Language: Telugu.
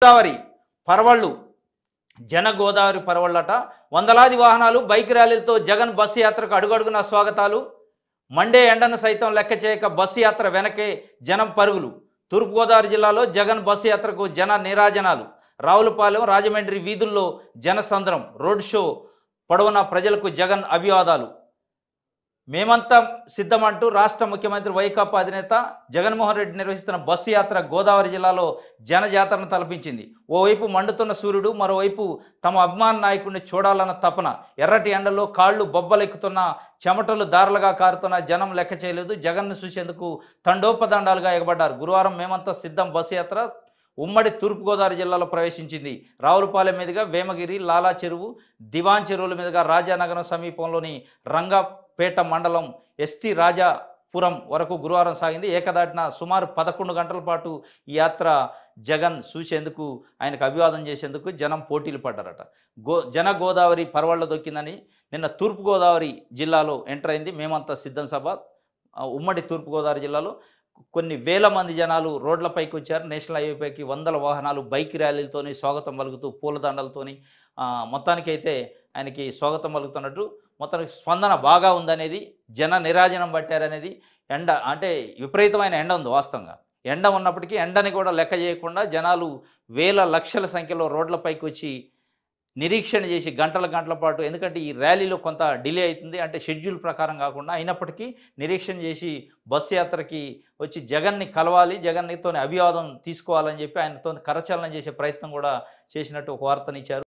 గోదావరి పరవళ్ళు జన గోదావరి పరవళ్ళట వందలాది వాహనాలు బైక్ ర్యాలీలతో జగన్ బస్సు యాత్రకు అడుగడుగున స్వాగతాలు. మండే ఎండను సైతం లెక్క చేయక బస్సు యాత్ర వెనకే జనం పరుగులు. తూర్పుగోదావరి జిల్లాలో జగన్ బస్సు యాత్రకు జన నీరాజనాలు. రావులపాలెం రాజమండ్రి వీధుల్లో జనసంద్రం. రోడ్ షో పొడవునా ప్రజలకు జగన్ అభివాదాలు. మేమంతా సిద్ధమంటూ రాష్ట్ర ముఖ్యమంత్రి వైకాపా అధినేత జగన్మోహన్ రెడ్డి నిర్వహిస్తున్న బస్సు యాత్ర గోదావరి జిల్లాలో జనజాతరను తలపించింది. ఓవైపు మండుతున్న సూర్యుడు, మరోవైపు తమ అభిమాన నాయకుడిని చూడాలన్న తపన. ఎర్రటి ఎండలో కాళ్ళు బొబ్బలెక్కుతున్న, చెమటలు దారులుగా కారుతున్న జనం లెక్క చేయలేదు. జగన్ను చూసేందుకు తండోపదండాలుగా ఎగబడ్డారు. గురువారం మేమంతా సిద్ధం బస్సు యాత్ర ఉమ్మడి తూర్పుగోదావరి జిల్లాలో ప్రవేశించింది. రావులపాలెం మీదుగా వేమగిరి, లాలా చెరువు, దివాన్ చెరువుల మీదుగా రాజానగరం సమీపంలోని రంగపేట మండలం ఎస్టీ రాజాపురం వరకు గురువారం సాగింది. ఏకదాటిన సుమారు 11 గంటల పాటు ఈ యాత్ర జగన్ చూసేందుకు, ఆయనకు అభివాదం చేసేందుకు జనం పోటీలు పడ్డారట. జన గోదావరి పరవళ్ళ దొక్కిందని నిన్న తూర్పుగోదావరి జిల్లాలో ఎంటర్ అయింది మేమంతా సిద్ధం సభ. ఉమ్మడి తూర్పుగోదావరి జిల్లాలో కొన్ని వేల మంది జనాలు రోడ్లపైకి వచ్చారు. నేషనల్ హైవేపైకి వందల వాహనాలు బైక్ ర్యాలీలతోని స్వాగతం పలుకుతూ, పూలదండలతోని మొత్తానికైతే ఆయనకి స్వాగతం పలుకుతున్నట్టు. మొత్తానికి స్పందన బాగా ఉందనేది, జన నిరాజనం పట్టారనేది. ఎండ అంటే విపరీతమైన ఎండ ఉంది వాస్తవంగా. ఎండ ఉన్నప్పటికీ ఎండని కూడా లెక్క చేయకుండా జనాలు వేల లక్షల సంఖ్యలో రోడ్లపైకి వచ్చి నిరీక్షణ చేసి గంటల గంటల పాటు, ఎందుకంటే ఈ ర్యాలీలో కొంత డిలే అవుతుంది, అంటే షెడ్యూల్ ప్రకారం కాకుండా అయినప్పటికీ నిరీక్షణ చేసి బస్సు యాత్రకి వచ్చి జగన్ని కలవాలి, జగన్నితో అభివాదం తీసుకోవాలని చెప్పి ఆయనతో కరచాలనం చేసే ప్రయత్నం కూడా చేసినట్టు ఒక వార్తనిచ్చారు.